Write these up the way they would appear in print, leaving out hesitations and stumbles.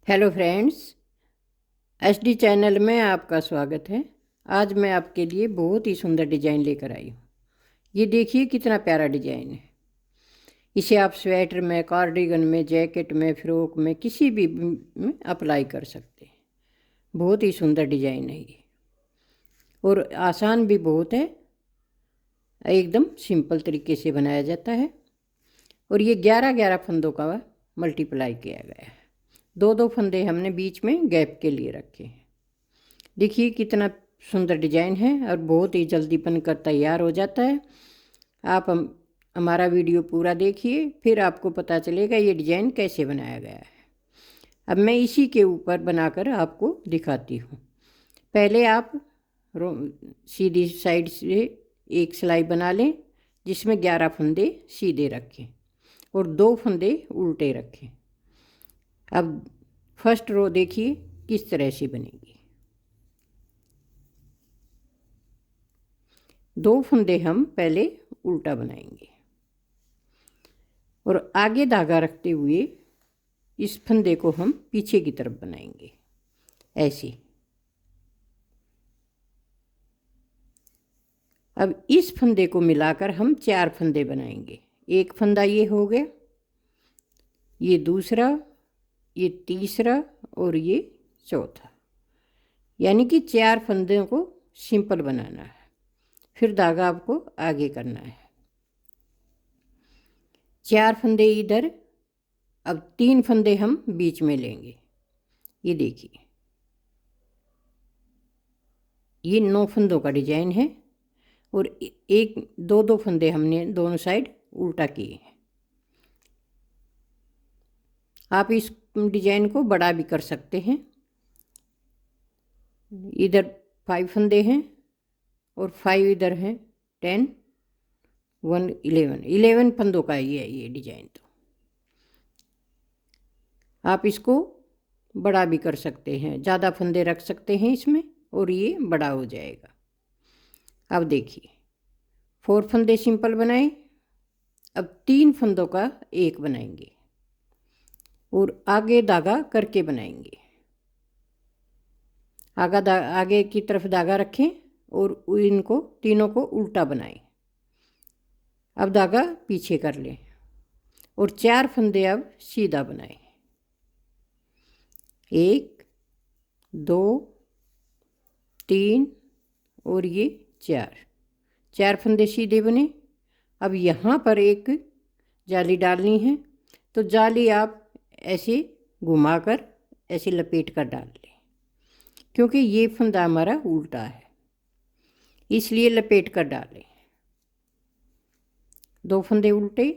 Hello friends, SD channel में आपका स्वागत है। आज मैं आपके लिए बहुत ही सुंदर डिज़ाइन लेकर आई हूँ। ये देखिए कितना प्यारा डिज़ाइन है। इसे आप स्वेटर में, कार्डिगन में, जैकेट में, फ्रॉक में, किसी भी में अप्लाई कर सकते हैं। बहुत ही सुंदर डिज़ाइन है ये, और आसान भी बहुत है। एकदम सिंपल तरीके से बनाया जाता है। और ये 11-11 फंदों का मल्टीप्लाई किया गया है। दो दो फंदे हमने बीच में गैप के लिए रखे हैं। देखिए कितना सुंदर डिजाइन है और बहुत ही जल्दी बनकर तैयार हो जाता है। आप हमारा वीडियो पूरा देखिए, फिर आपको पता चलेगा ये डिजाइन कैसे बनाया गया है। अब मैं इसी के ऊपर बनाकर आपको दिखाती हूँ। पहले आप सीधी साइड से एक सिलाई बना लें, जिसमें 11 फंदे सीधे रखें और 2 फंदे उल्टे रखें। अब फर्स्ट रो देखिए किस तरह से बनेगी। 2 फंदे हम पहले उल्टा बनाएंगे और आगे धागा रखते हुए इस फंदे को हम पीछे की तरफ बनाएंगे, ऐसे। अब इस फंदे को मिलाकर हम 4 फंदे बनाएंगे। एक फंदा ये हो गया, ये दूसरा, ये तीसरा और ये चौथा। यानी कि 4 फंदों को सिंपल बनाना है। फिर धागा आपको आगे करना है। 4 फंदे इधर। अब 3 फंदे हम बीच में लेंगे। ये देखिए, ये 9 फंदों का डिजाइन है और एक दो दो फंदे हमने दोनों साइड उल्टा किए हैं। आप इस डिजाइन को बड़ा भी कर सकते हैं। इधर 5 फंदे हैं और 5 इधर हैं। 10, 1, 11 फंदों का ही है ये डिजाइन। तो आप इसको बड़ा भी कर सकते हैं, ज़्यादा फंदे रख सकते हैं इसमें और ये बड़ा हो जाएगा। अब देखिए, 4 फंदे सिंपल बनाए। अब 3 फंदों का एक बनाएंगे और आगे धागा करके बनाएंगे। आगे की तरफ धागा रखें और इनको तीनों को उल्टा बनाएं। अब धागा पीछे कर लें और 4 फंदे अब सीधा बनाएं। 1, 2, 3 और ये 4 फंदे सीधे बने। अब यहाँ पर एक जाली डालनी है, तो जाली आप ऐसे घुमाकर ऐसे लपेट कर डाल लें, क्योंकि ये फंदा हमारा उल्टा है, इसलिए लपेट कर डालें। 2 फंदे उल्टे।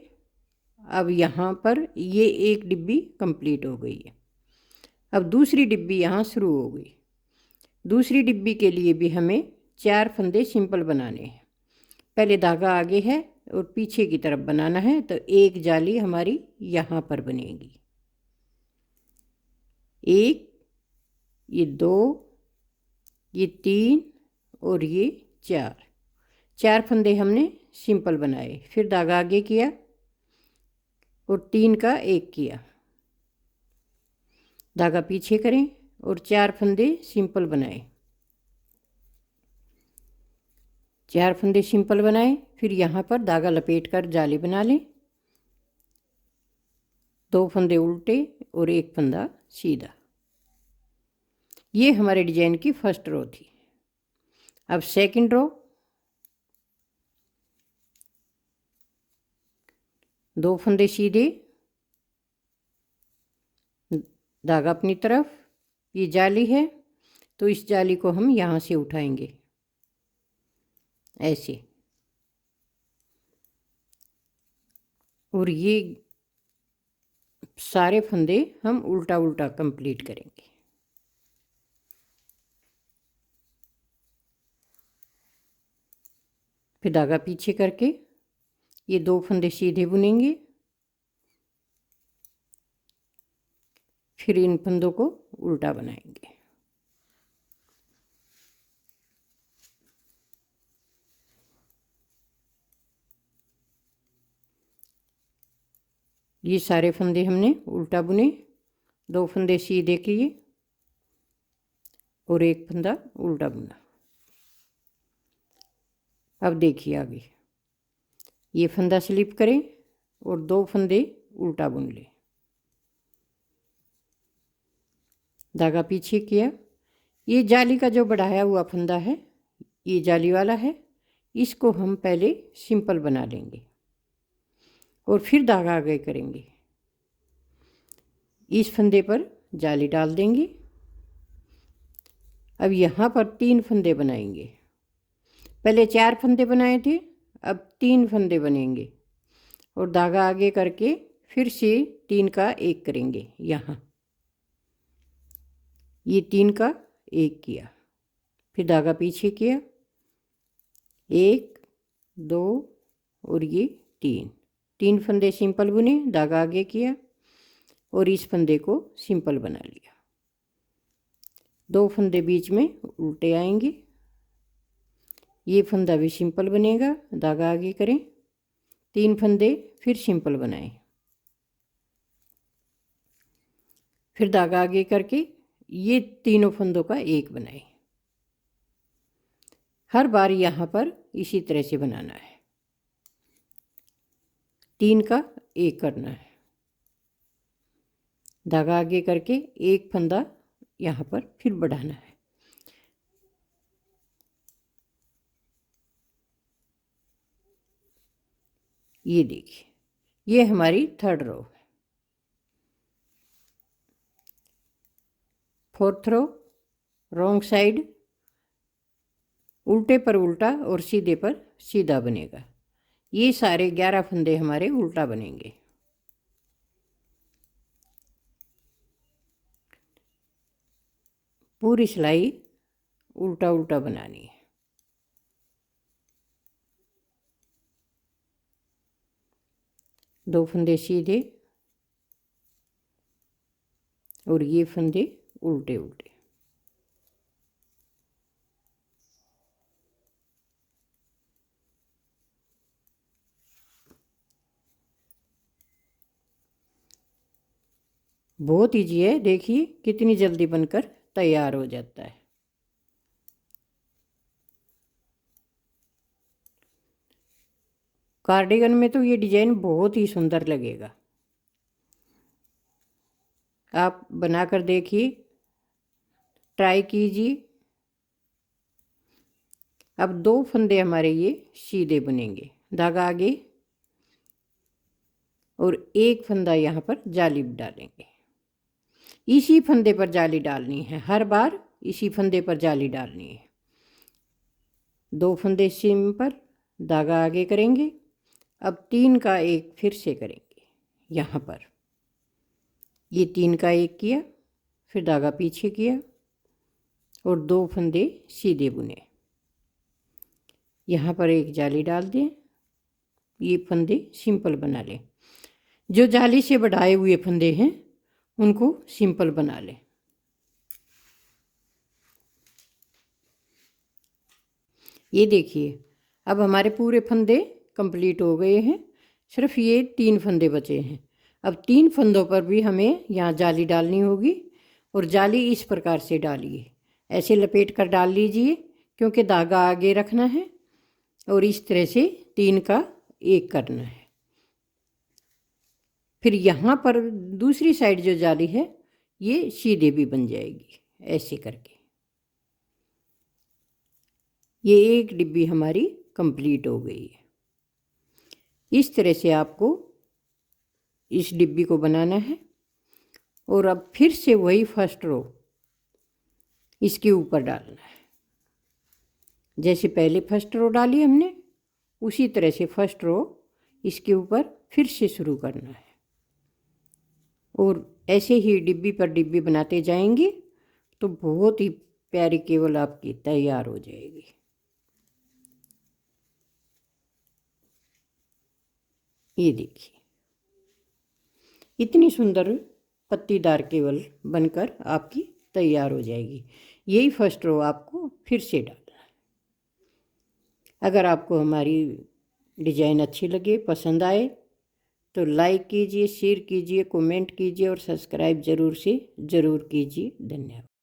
अब यहाँ पर ये एक डिब्बी कंप्लीट हो गई है। अब दूसरी डिब्बी यहाँ शुरू हो गई। दूसरी डिब्बी के लिए भी हमें 4 फंदे सिंपल बनाने हैं। पहले धागा आगे है और पीछे की तरफ बनाना है, तो एक जाली हमारी यहाँ पर बनेगी। 1, ये 2, ये 3 और ये 4 फंदे हमने सिंपल बनाए। फिर धागा आगे किया और 3 का एक किया, धागा पीछे करें और 4 फंदे सिंपल बनाए। 4 फंदे सिंपल बनाए, फिर यहाँ पर धागा लपेट कर जाली बना लें। 2 फंदे उल्टे और एक फंदा सीधा। ये हमारे डिजाइन की फर्स्ट रो थी। अब सेकंड रो। 2 फंदे सीधे, धागा अपनी तरफ। ये जाली है, तो इस जाली को हम यहाँ से उठाएंगे, ऐसे। और ये सारे फंदे हम उल्टा उल्टा कंप्लीट करेंगे। फिर धागा पीछे करके ये 2 फंदे सीधे बुनेंगे। फिर इन फंदों को उल्टा बनाएंगे। ये सारे फंदे हमने उल्टा बुने। 2 फंदे सीधे किए और एक फंदा उल्टा बुना। अब देखिए आगे ये फंदा स्लिप करें और 2 फंदे उल्टा बुन लें। धागा पीछे किया। ये जाली का जो बढ़ाया हुआ फंदा है, ये जाली वाला है, इसको हम पहले सिंपल बना लेंगे और फिर धागा आगे करेंगे। इस फंदे पर जाली डाल देंगे। अब यहाँ पर 3 फंदे बनाएंगे। पहले 4 फंदे बनाए थे, अब 3 फंदे बनेंगे और धागा आगे करके फिर से 3 का 1 करेंगे। यहाँ ये 3 का 1 किया, फिर धागा पीछे किया, 1 2 और ये 3 फंदे सिंपल बुने, धागा आगे किया और इस फंदे को सिंपल बना लिया। 2 फंदे बीच में उल्टे आएंगे, ये फंदा भी सिंपल बनेगा, धागा आगे करें, 3 फंदे फिर सिंपल बनाएं, फिर धागा आगे करके ये तीनों फंदों का 1 बनाएं। हर बार यहाँ पर इसी तरह से बनाना है, 3 का 1 करना है, धागा आगे करके 1 फंदा यहाँ पर फिर बढ़ाना है। ये देखिए ये हमारी 3rd रो है। 4th रो रॉन्ग साइड उल्टे पर उल्टा और सीधे पर सीधा बनेगा। ये सारे 11 फंदे हमारे उल्टा बनेंगे। पूरी सिलाई उल्टा उल्टा बनानी है। दो फंदे सीधे और ये फंदे उल्टे उल्टे। बहुत ईजी है, देखिए कितनी जल्दी बनकर तैयार हो जाता है। कार्डिगन में तो ये डिजाइन बहुत ही सुंदर लगेगा। आप बनाकर देखिए, ट्राई कीजिए। अब 2 फंदे हमारे ये सीधे बनेंगे, धागा आगे और 1 फंदा यहाँ पर जाली डालेंगे। इसी फंदे पर जाली डालनी है, हर बार इसी फंदे पर जाली डालनी है। 2 फंदे सिंपल, धागा आगे करेंगे। अब 3 का 1 फिर से करेंगे। यहाँ पर ये 3 का 1 किया, फिर धागा पीछे किया और 2 फंदे सीधे बुने। यहाँ पर एक जाली डाल दें, ये फंदे सिंपल बना लें। जो जाली से बढ़ाए हुए फंदे हैं उनको सिंपल बना लें। ये देखिए अब हमारे पूरे फंदे कंप्लीट हो गए हैं, सिर्फ ये 3 फंदे बचे हैं। अब 3 फंदों पर भी हमें यहाँ जाली डालनी होगी और जाली इस प्रकार से डालिए, ऐसे लपेट कर डाल लीजिए क्योंकि धागा आगे रखना है और इस तरह से 3 का 1 करना है। फिर यहाँ पर दूसरी साइड जो जाली है ये सीधे भी बन जाएगी, ऐसे करके। ये एक डिब्बी हमारी कंप्लीट हो गई है। इस तरह से आपको इस डिब्बी को बनाना है और अब फिर से वही फर्स्ट रो इसके ऊपर डालना है। जैसे पहले फर्स्ट रो डाली हमने, उसी तरह से फर्स्ट रो इसके ऊपर फिर से शुरू करना है और ऐसे ही डिब्बी पर डिब्बी बनाते जाएंगे तो बहुत ही प्यारी केवल आपकी तैयार हो जाएगी। ये देखिए इतनी सुंदर पत्तीदार केवल बनकर आपकी तैयार हो जाएगी। यही फर्स्ट रो आपको फिर से डालना है। अगर आपको हमारी डिजाइन अच्छी लगे, पसंद आए तो लाइक कीजिए, शेयर कीजिए, कमेंट कीजिए और सब्सक्राइब ज़रूर से ज़रूर कीजिए। धन्यवाद।